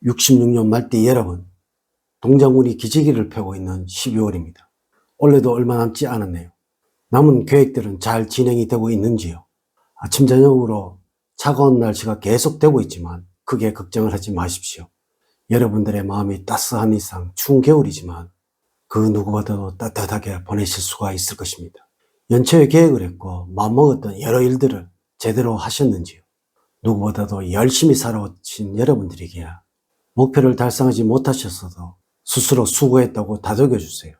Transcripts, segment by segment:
66년 말띠 여러분, 동장군이 기지개를 펴고 있는 12월입니다. 올해도 얼마 남지 않았네요. 남은 계획들은 잘 진행이 되고 있는지요? 아침 저녁으로 차가운 날씨가 계속되고 있지만 크게 걱정을 하지 마십시오. 여러분들의 마음이 따스한 이상 추운 겨울이지만 그 누구보다도 따뜻하게 보내실 수가 있을 것입니다. 연초에 계획을 했고 마음먹었던 여러 일들을 제대로 하셨는지요? 누구보다도 열심히 살아오신 여러분들에게 목표를 달성하지 못하셨어도 스스로 수고했다고 다독여주세요.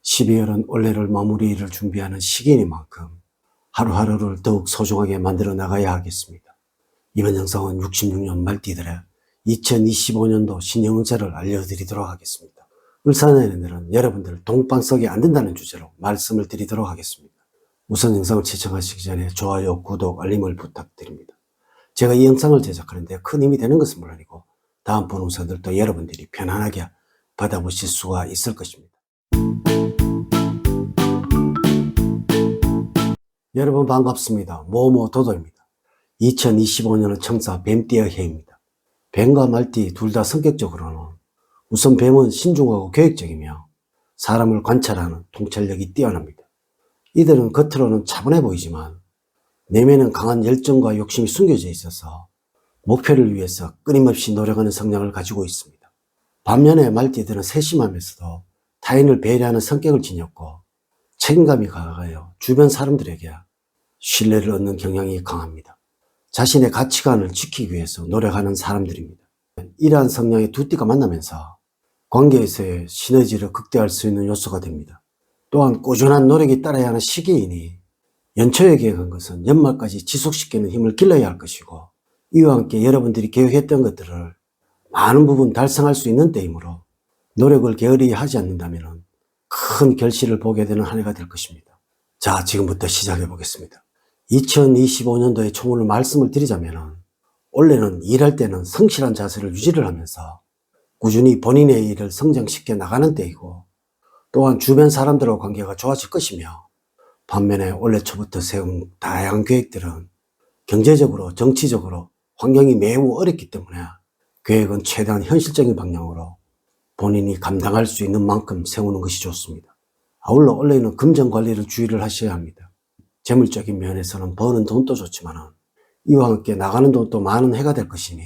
12월은 올해를 마무리를 준비하는 시기이니만큼 하루하루를 더욱 소중하게 만들어 나가야 하겠습니다. 이번 영상은 66년 말띠들의 2025년도 신년운세를 알려드리도록 하겠습니다. 을사년에는 여러분들 동방 속에 안 된다는 주제로 말씀을 드리도록 하겠습니다. 우선 영상을 시청하시기 전에 좋아요, 구독, 알림을 부탁드립니다. 제가 이 영상을 제작하는데 큰 힘이 되는 것은 물론이고 다음번 운세들도 여러분들이 편안하게 받아보실 수가 있을 것입니다. 여러분 반갑습니다. 모모도도입니다. 2025년은 청사 뱀띠의 해입니다. 뱀과 말띠 둘 다 성격적으로는 우선 뱀은 신중하고 계획적이며 사람을 관찰하는 통찰력이 뛰어납니다. 이들은 겉으로는 차분해 보이지만 내면은 강한 열정과 욕심이 숨겨져 있어서 목표를 위해서 끊임없이 노력하는 성향을 가지고 있습니다. 반면에 말띠들은 세심하면서도 타인을 배려하는 성격을 지녔고 책임감이 강하여 주변 사람들에게 신뢰를 얻는 경향이 강합니다. 자신의 가치관을 지키기 위해서 노력하는 사람들입니다. 이러한 성향의 두 띠가 만나면서 관계에서의 시너지를 극대화할 수 있는 요소가 됩니다. 또한 꾸준한 노력이 따라야 하는 시기이니 연초에 계획한 것은 연말까지 지속시키는 힘을 길러야 할 것이고 이와 함께 여러분들이 계획했던 것들을 많은 부분 달성할 수 있는 때이므로 노력을 게으리 하지 않는다면 큰 결실을 보게 되는 한 해가 될 것입니다. 자, 지금부터 시작해 보겠습니다. 2025년도의 총론을 말씀을 드리자면 원래는 일할 때는 성실한 자세를 유지를 하면서 꾸준히 본인의 일을 성장시켜 나가는 때이고 또한 주변 사람들과 관계가 좋아질 것이며 반면에 올해 초부터 세운 다양한 계획들은 경제적으로 정치적으로 환경이 매우 어렵기 때문에 계획은 최대한 현실적인 방향으로 본인이 감당할 수 있는 만큼 세우는 것이 좋습니다. 아울러 올해는 금전 관리를 주의를 하셔야 합니다. 재물적인 면에서는 버는 돈도 좋지만 이와 함께 나가는 돈도 많은 해가 될 것이니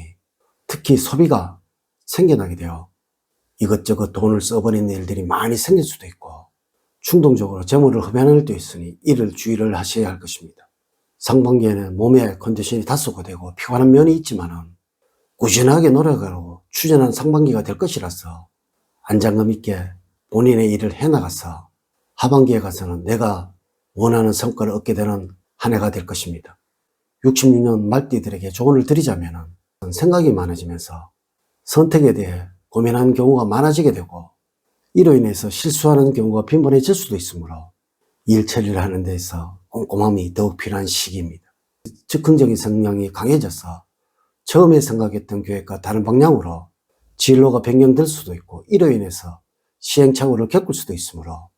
특히 소비가 생겨나게 되어 이것저것 돈을 써버리는 일들이 많이 생길 수도 있고 충동적으로 재물을 흡연할 때 있으니 이를 주의를 하셔야 할 것입니다. 상반기에는 몸의 컨디션이 다소고되고 피곤한 면이 있지만 꾸준하게 노력하고 추진한 상반기가 될 것이라서 안정감 있게 본인의 일을 해나가서 하반기에 가서는 내가 원하는 성과를 얻게 되는 한 해가 될 것입니다. 66년 말띠들에게 조언을 드리자면 생각이 많아지면서 선택에 대해 고민하는 경우가 많아지게 되고 이로 인해서 실수하는 경우가 빈번해질 수도 있으므로 일 처리를 하는 데서 꼼꼼함이 더욱 필요한 시기입니다. 즉흥적인 성향이 강해져서 처음에 생각했던 계획과 다른 방향으로 진로가 변경될 수도 있고 이로 인해서 시행착오를 겪을 수도 있으므로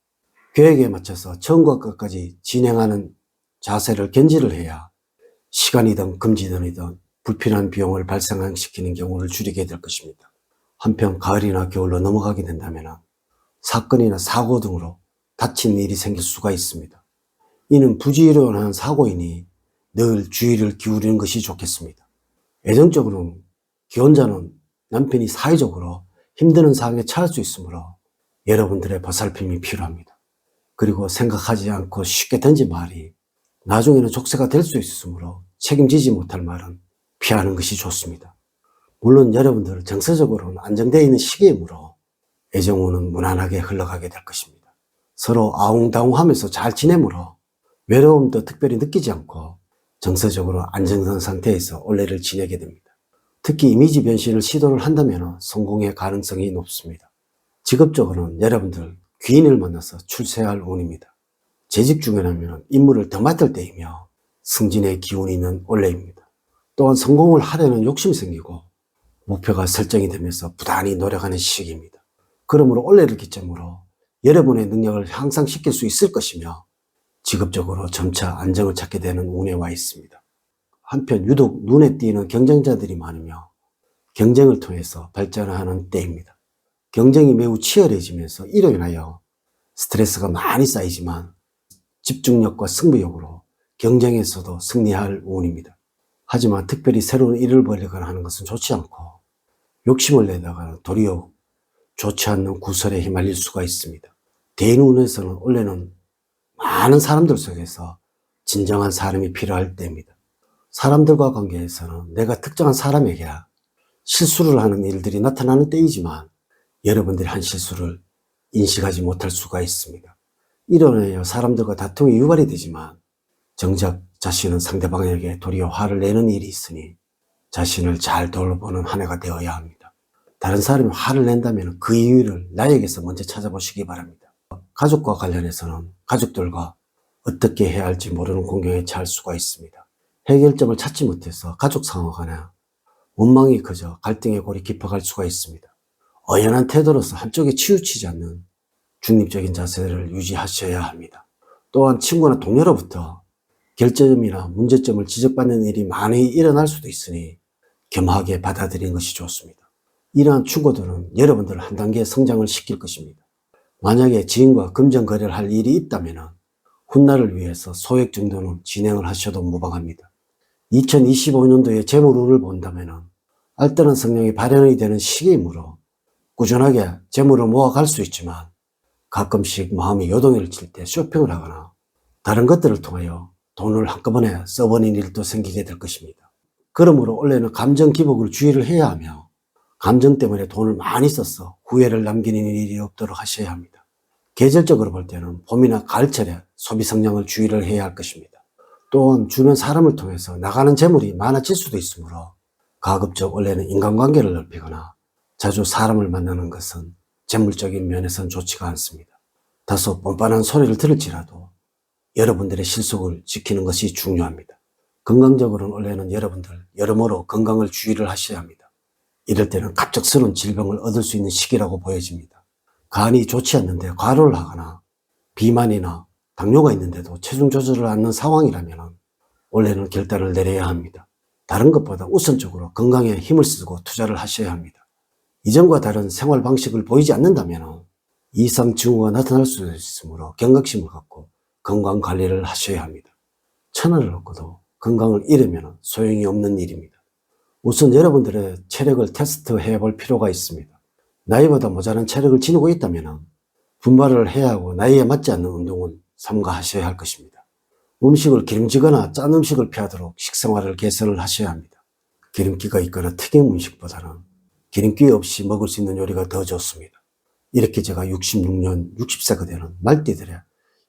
계획에 맞춰서 처음과 끝까지 진행하는 자세를 견지를 해야 시간이든 금지든이든 불필요한 비용을 발생시키는 경우를 줄이게 될 것입니다. 한편 가을이나 겨울로 넘어가게 된다면 사건이나 사고 등으로 다친 일이 생길 수가 있습니다. 이는 부지런한 사고이니 늘 주의를 기울이는 것이 좋겠습니다. 애정적으로는 기혼자는 남편이 사회적으로 힘드는 상황에 처할 수 있으므로 여러분들의 보살핌이 필요합니다. 그리고 생각하지 않고 쉽게 던진 말이 나중에는 족쇄가 될 수 있으므로 책임지지 못할 말은 피하는 것이 좋습니다. 물론 여러분들 정서적으로는 안정되어 있는 시기이므로 애정운은 무난하게 흘러가게 될 것입니다. 서로 아웅다웅하면서 잘 지내므로 외로움도 특별히 느끼지 않고 정서적으로 안정된 상태에서 올해를 지내게 됩니다. 특히 이미지 변신을 시도를 한다면 성공의 가능성이 높습니다. 직업적으로는 여러분들 귀인을 만나서 출세할 운입니다. 재직 중이라면 임무를 더 맡을 때이며 승진의 기운이 있는 올해입니다. 또한 성공을 하려는 욕심이 생기고 목표가 설정이 되면서 부단히 노력하는 시기입니다. 그러므로 올해를 기점으로 여러분의 능력을 향상시킬 수 있을 것이며 직업적으로 점차 안정을 찾게 되는 운에 와 있습니다. 한편 유독 눈에 띄는 경쟁자들이 많으며 경쟁을 통해서 발전하는 때입니다. 경쟁이 매우 치열해지면서 이로 인하여 스트레스가 많이 쌓이지만 집중력과 승부욕으로 경쟁에서도 승리할 운입니다. 하지만 특별히 새로운 일을 벌이거나 하는 것은 좋지 않고 욕심을 내다가 도리어 좋지 않는 구설에 휘말릴 수가 있습니다. 대인운에서는 원래는 많은 사람들 속에서 진정한 사람이 필요할 때입니다. 사람들과 관계에서는 내가 특정한 사람에게 실수를 하는 일들이 나타나는 때이지만 여러분들이 한 실수를 인식하지 못할 수가 있습니다. 이로 인하여 사람들과 다툼이 유발이 되지만 정작 자신은 상대방에게 도리어 화를 내는 일이 있으니 자신을 잘 돌보는 한 해가 되어야 합니다. 다른 사람이 화를 낸다면 그 이유를 나에게서 먼저 찾아보시기 바랍니다. 가족과 관련해서는 가족들과 어떻게 해야 할지 모르는 공경에 처할 수가 있습니다. 해결점을 찾지 못해서 가족 상호간에 원망이 커져 갈등의 골이 깊어갈 수가 있습니다. 어연한 태도로서 한쪽에 치우치지 않는 중립적인 자세를 유지하셔야 합니다. 또한 친구나 동료로부터 결점이나 문제점을 지적받는 일이 많이 일어날 수도 있으니 겸하게 받아들이는 것이 좋습니다. 이러한 충고들은 여러분들을 한 단계 성장을 시킬 것입니다. 만약에 지인과 금전 거래를 할 일이 있다면 훗날을 위해서 소액 정도는 진행을 하셔도 무방합니다. 2025년도에 재물운을 본다면 알뜰한 성령이 발현이 되는 시기이므로 꾸준하게 재물을 모아갈 수 있지만 가끔씩 마음이 요동을 칠 때 쇼핑을 하거나 다른 것들을 통하여 돈을 한꺼번에 써버리는 일도 생기게 될 것입니다. 그러므로 원래는 감정 기복을 주의를 해야 하며 감정 때문에 돈을 많이 써서 후회를 남기는 일이 없도록 하셔야 합니다. 계절적으로 볼 때는 봄이나 가을철에 소비 성향을 주의를 해야 할 것입니다. 또한 주변 사람을 통해서 나가는 재물이 많아질 수도 있으므로 가급적 원래는 인간관계를 넓히거나 자주 사람을 만나는 것은 재물적인 면에서는 좋지가 않습니다. 다소 뻔뻔한 소리를 들을지라도 여러분들의 실속을 지키는 것이 중요합니다. 건강적으로는 원래는 여러분들 여러모로 건강을 주의를 하셔야 합니다. 이럴 때는 갑작스러운 질병을 얻을 수 있는 시기라고 보여집니다. 간이 좋지 않는데 과로를 하거나 비만이나 당뇨가 있는데도 체중 조절을 않는 상황이라면 원래는 결단을 내려야 합니다. 다른 것보다 우선적으로 건강에 힘을 쓰고 투자를 하셔야 합니다. 이전과 다른 생활 방식을 보이지 않는다면 이상 징후가 나타날 수 있으므로 경각심을 갖고 건강 관리를 하셔야 합니다. 천하를 얻고도 건강을 잃으면 소용이 없는 일입니다. 우선 여러분들의 체력을 테스트해 볼 필요가 있습니다. 나이보다 모자란 체력을 지니고 있다면 분발을 해야 하고 나이에 맞지 않는 운동은 삼가하셔야 할 것입니다. 음식을 기름지거나 짠 음식을 피하도록 식생활을 개선을 하셔야 합니다. 기름기가 있거나 튀긴 음식보다는 기름기 없이 먹을 수 있는 요리가 더 좋습니다. 이렇게 제가 66년 60세가 되는 말띠들의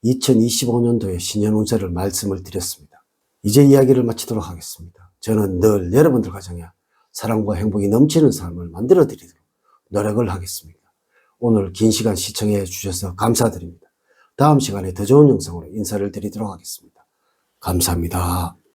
2025년도의 신년 운세를 말씀을 드렸습니다. 이제 이야기를 마치도록 하겠습니다. 저는 늘 여러분들 가정에 사랑과 행복이 넘치는 삶을 만들어 드리도록 노력을 하겠습니다. 오늘 긴 시간 시청해 주셔서 감사드립니다. 다음 시간에 더 좋은 영상으로 인사를 드리도록 하겠습니다. 감사합니다.